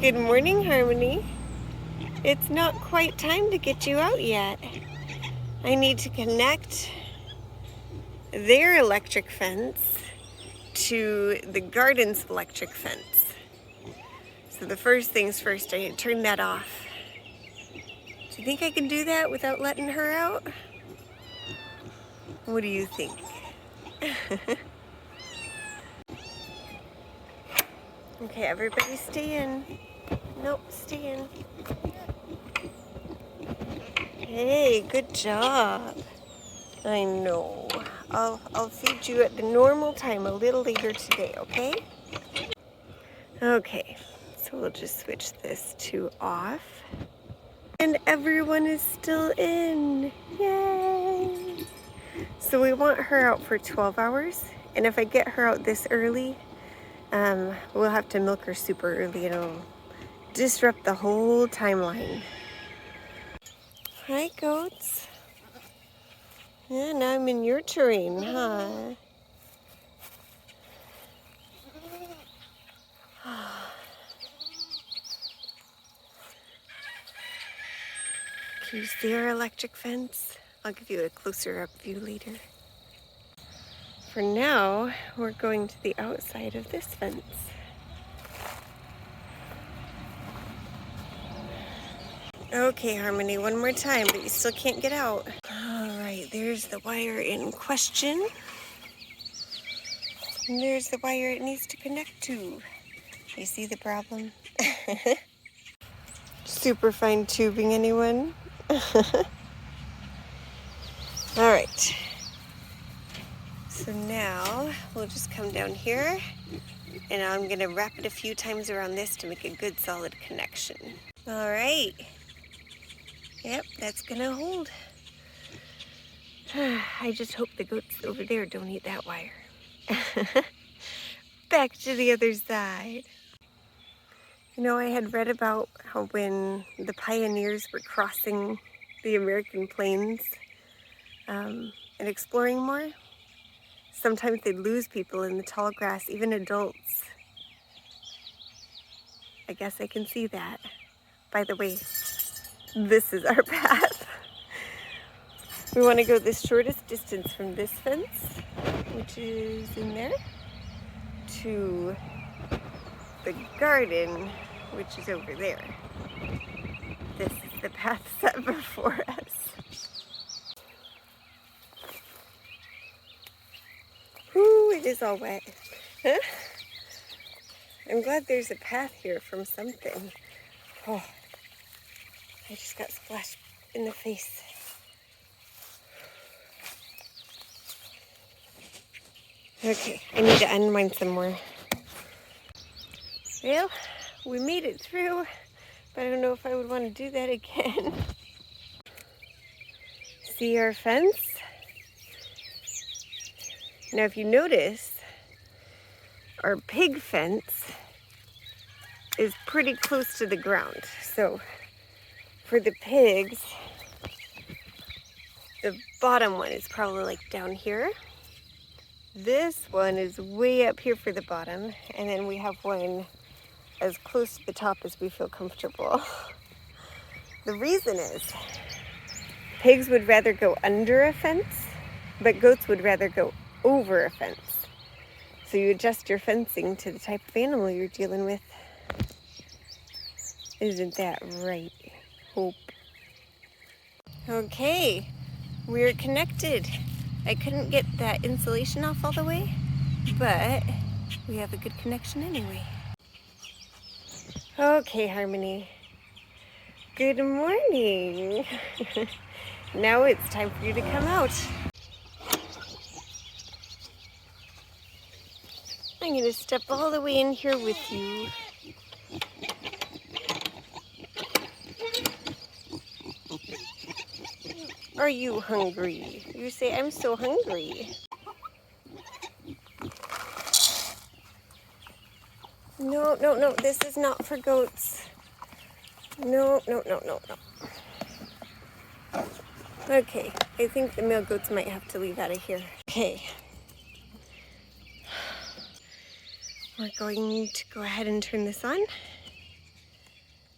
Good morning, Harmony. It's not quite time to get you out yet. I need to connect their electric fence to the garden's electric fence. So the first things first, I turn that off. Do you think I can do that without letting her out? What do you think? Okay, everybody stay in. Nope, stay in. Hey, good job. I know. I'll feed you at the normal time a little later today, okay? Okay, so we'll just switch this to off. And everyone is still in. Yay! So we want her out for 12 hours. And if I get her out this early, we'll have to milk her super early and it'll disrupt the whole timeline. Hi, goats. Yeah, now I'm in your terrain, huh? Can you see our electric fence? I'll give you a closer up view later. For now, we're going to the outside of this fence. Okay, Harmony, one more time, but you still can't get out. All right, there's the wire in question. And there's the wire it needs to connect to. You see the problem? Super fine tubing, anyone? All right. So now we'll just come down here and I'm gonna wrap it a few times around this to make a good solid connection. All right. Yep, that's gonna hold. I just hope the goats over there don't eat that wire. Back to the other side. You know, I had read about how when the pioneers were crossing the American plains and exploring more, sometimes they'd lose people in the tall grass, even adults. I guess I can see that. By the way, this is our path. We want to go the shortest distance from this fence, which is in there, to the garden, which is over there. This is the path set before us. Ooh, it is all wet. Huh? I'm glad there's a path here from something. Oh, I just got splashed in the face. Okay, I need to unwind some more. Well, we made it through, but I don't know if I would want to do that again. See our fence? Now if you notice, our pig fence is pretty close to the ground. So for the pigs, the bottom one is probably like down here. This one is way up here for the bottom, and then we have one as close to the top as we feel comfortable. The reason is, pigs would rather go under a fence, but goats would rather go over a fence. So you adjust your fencing to the type of animal you're dealing with. Isn't that right, Hope? Okay, we're connected. I couldn't get that insulation off all the way, but we have a good connection anyway. Okay, Harmony. Good morning. Now it's time for you to come out. I'm going to step all the way in here with you. Are you hungry? You say, I'm so hungry. No, no, no, this is not for goats. No, no, no, no, no. Okay, I think the male goats might have to leave out of here. Okay. We're going to go ahead and turn this on.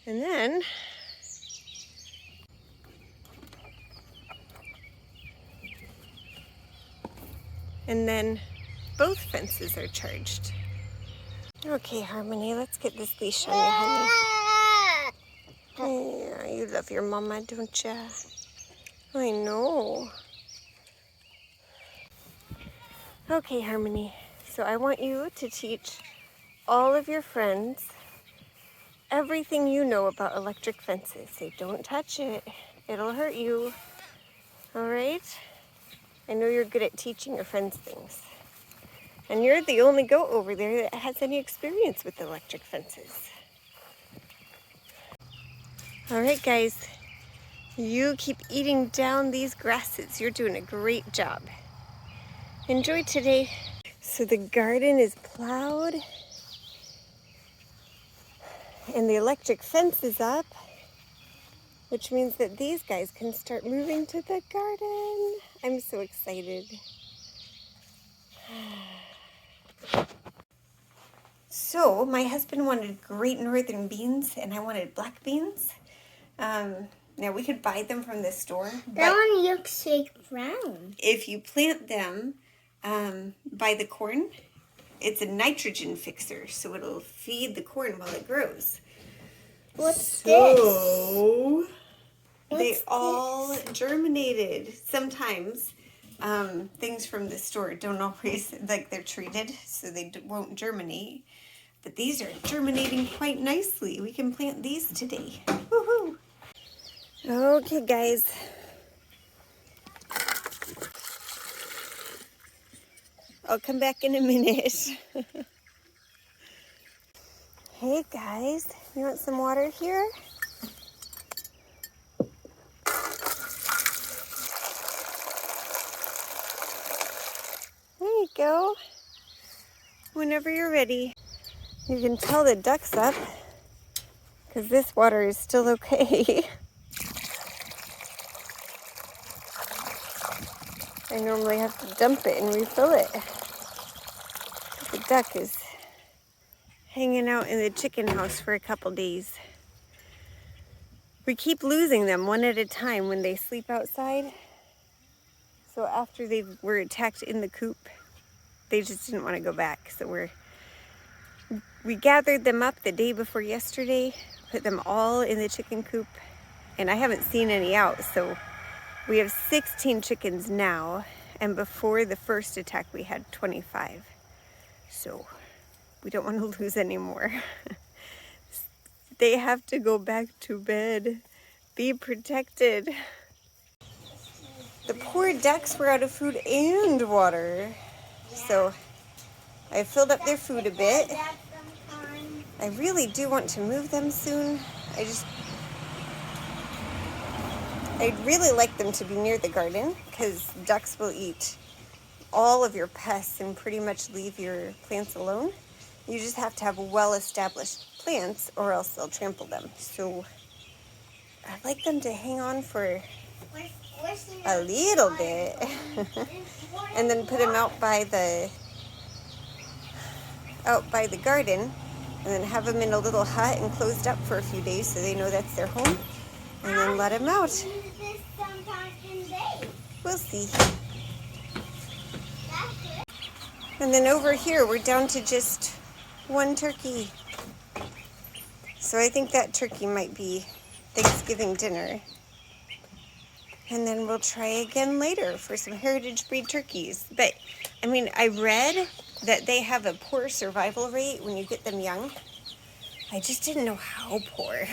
And then both fences are charged. Okay, Harmony, let's get this leash on you, honey. Yeah, you love your mama, don't ya? I know. Okay, Harmony, so I want you to teach all of your friends everything you know about electric fences. Say, don't touch it. It'll hurt you. All right? I know you're good at teaching your friends things. And you're the only goat over there that has any experience with electric fences. All right, guys. You keep eating down these grasses. You're doing a great job. Enjoy today. So the garden is plowed and the electric fence is up, which means that these guys can start moving to the garden. I'm so excited. So my husband wanted Great Northern beans and I wanted black beans. Now we could buy them from the store. That one looks like brown. If you plant them by the corn, it's a nitrogen fixer, so it'll feed the corn while it grows. What's this? They all germinated. Sometimes things from the store don't always, like they're treated, so they won't germinate. But these are germinating quite nicely. We can plant these today. Woohoo! Okay, guys. I'll come back in a minute. Hey, guys. You want some water here? There you go. Whenever you're ready. You can tell the duck's up because this water is still okay. I normally have to dump it and refill it. The duck is hanging out in the chicken house for a couple days. We keep losing them one at a time when they sleep outside. So after they were attacked in the coop, they just didn't want to go back. So we gathered them up the day before yesterday, put them all in the chicken coop, and I haven't seen any out. So we have 16 chickens now, and before the first attack we had 25. So we don't want to lose any more. They have to go back to bed. Be protected. The poor ducks were out of food and water. So I filled up their food a bit. I really do want to move them soon. I'd really like them to be near the garden because ducks will eat all of your pests and pretty much leave your plants alone. You just have to have well-established plants or else they'll trample them. So I'd like them to hang on for a little bit and then put them out by the garden and then have them in a little hut and closed up for a few days so they know that's their home. And then let him out. We'll see. And then over here, we're down to just one turkey. So I think that turkey might be Thanksgiving dinner. And then we'll try again later for some heritage breed turkeys. But, I mean, I read that they have a poor survival rate when you get them young. I just didn't know how poor.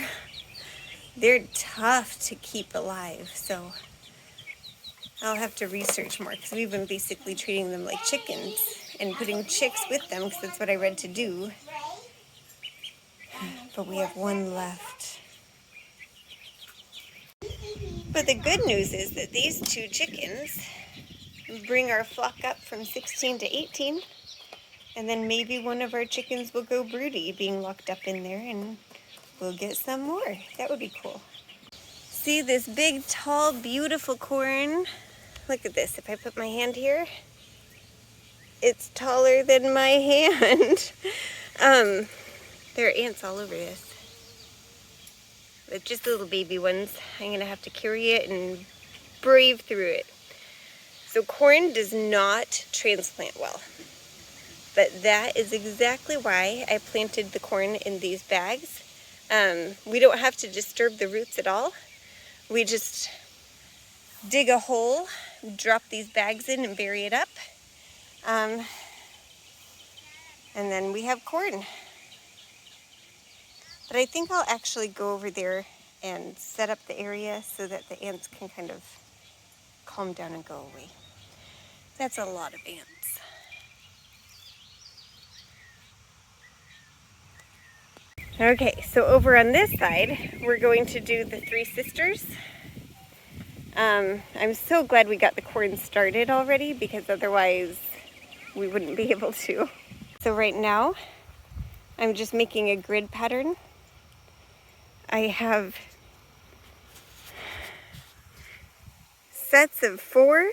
They're tough to keep alive, so I'll have to research more because we've been basically treating them like chickens and putting chicks with them because that's what I read to do. But we have one left. But the good news is that these two chickens bring our flock up from 16 to 18, and then maybe one of our chickens will go broody being locked up in there and we'll get some more. That would be cool. See this big, tall, beautiful corn? Look at this. If I put my hand here, it's taller than my hand. There are ants all over this. with just little baby ones. I'm going to have to carry it and brave through it. So corn does not transplant well. But that is exactly why I planted the corn in these bags. We don't have to disturb the roots at all. We just dig a hole, drop these bags in and bury it up. And then we have corn. But I think I'll actually go over there and set up the area so that the ants can kind of calm down and go away. That's a lot of ants. Okay, so over on this side, we're going to do the Three Sisters. I'm so glad we got the corn started already because otherwise we wouldn't be able to. So right now, I'm just making a grid pattern. I have sets of 4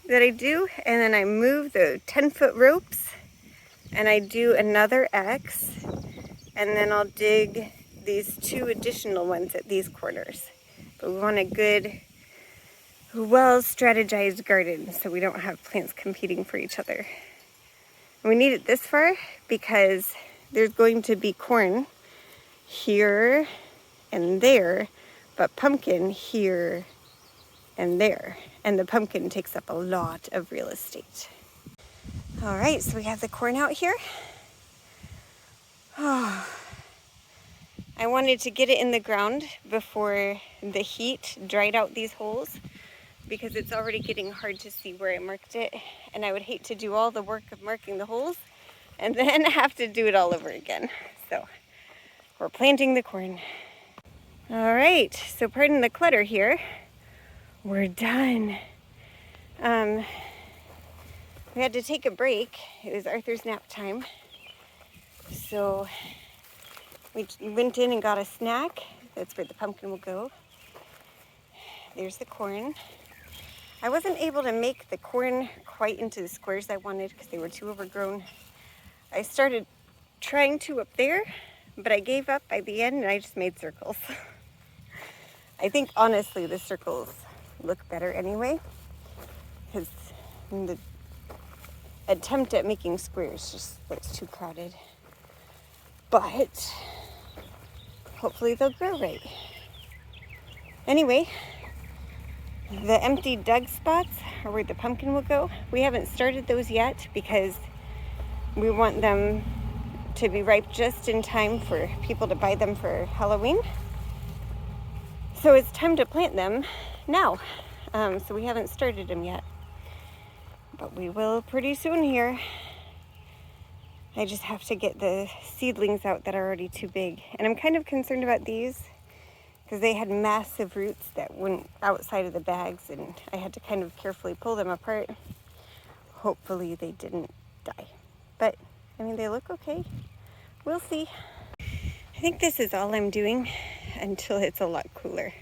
that I do, and then I move the 10-foot ropes, and I do another X, and then I'll dig these 2 additional ones at these corners. But we want a good, well-strategized garden so we don't have plants competing for each other. And we need it this far because there's going to be corn here and there, but pumpkin here and there. And the pumpkin takes up a lot of real estate. All right, so we have the corn out here. Oh, I wanted to get it in the ground before the heat dried out these holes because it's already getting hard to see where I marked it, and I would hate to do all the work of marking the holes and then have to do it all over again. So we're planting the corn. All right, so pardon the clutter here. We're done. We had to take a break. It was Arthur's nap time. So we went in and got a snack. That's where the pumpkin will go. There's the corn. I wasn't able to make the corn quite into the squares I wanted because they were too overgrown. I started trying to up there, but I gave up by the end and I just made circles. I think honestly the circles look better anyway because the attempt at making squares just looks too crowded. But hopefully they'll grow right. Anyway, the empty dug spots are where the pumpkin will go. We haven't started those yet because we want them to be ripe just in time for people to buy them for Halloween. So it's time to plant them now. So we haven't started them yet, but we will pretty soon here. I just have to get the seedlings out that are already too big. And I'm kind of concerned about these because they had massive roots that went outside of the bags and I had to kind of carefully pull them apart. Hopefully they didn't die. But, I mean, they look okay. We'll see. I think this is all I'm doing until it's a lot cooler.